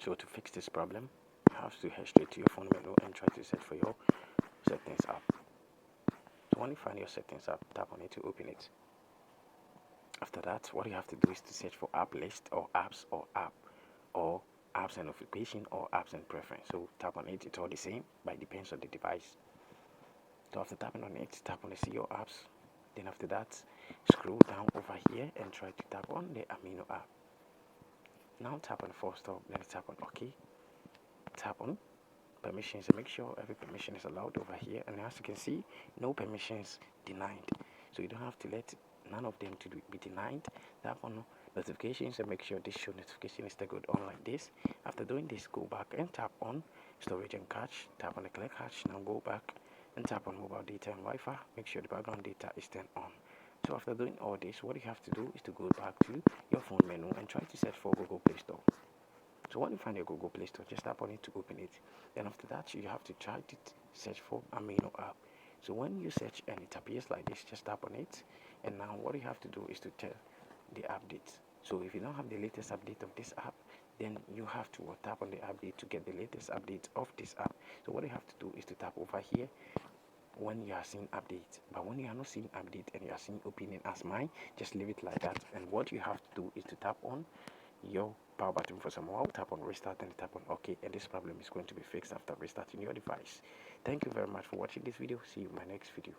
So to fix this problem, you have to head straight to your phone menu and try to search for your settings app. So when you find your settings app, tap on it to open it. After that, what you have to do is to search for app list or apps or app or apps and notification or apps and preference. So tap on it, it's all the same, but it depends on the device. So after tapping on it, tap on the see your apps. Then after that, scroll down over here and try to tap on the Amino app. Now tap on full stop, then tap on OK. Tap on permissions and make sure every permission is allowed over here. And as you can see, no permissions denied. So you don't have to let none of them to be denied. Tap on notifications and make sure this show notification is staggered on like this. After doing this, go back and tap on storage and cache. Tap on the clear cache. Now go back and tap on mobile data and Wi-Fi. Make sure the background data is turned on. So after doing all this, what you have to do is to go back to your phone menu and try to search for Google Play Store. So when you find your Google Play Store, just tap on it to open it. Then after that, you have to try to search for Amino app. So when you search and it appears like this, just tap on it. And now what you have to do is to tell the update. So if you don't have the latest update of this app, then you have to tap on the update to get the latest update of this app. So what you have to do is to tap over here when you are seeing update. But when you are not seeing update and you are seeing opinion as mine, just leave it like that. And what you have to do is to tap on your power button for some while, tap on restart and tap on OK, and this problem is going to be fixed after restarting your device. Thank you very much for watching this video. See you in my next video.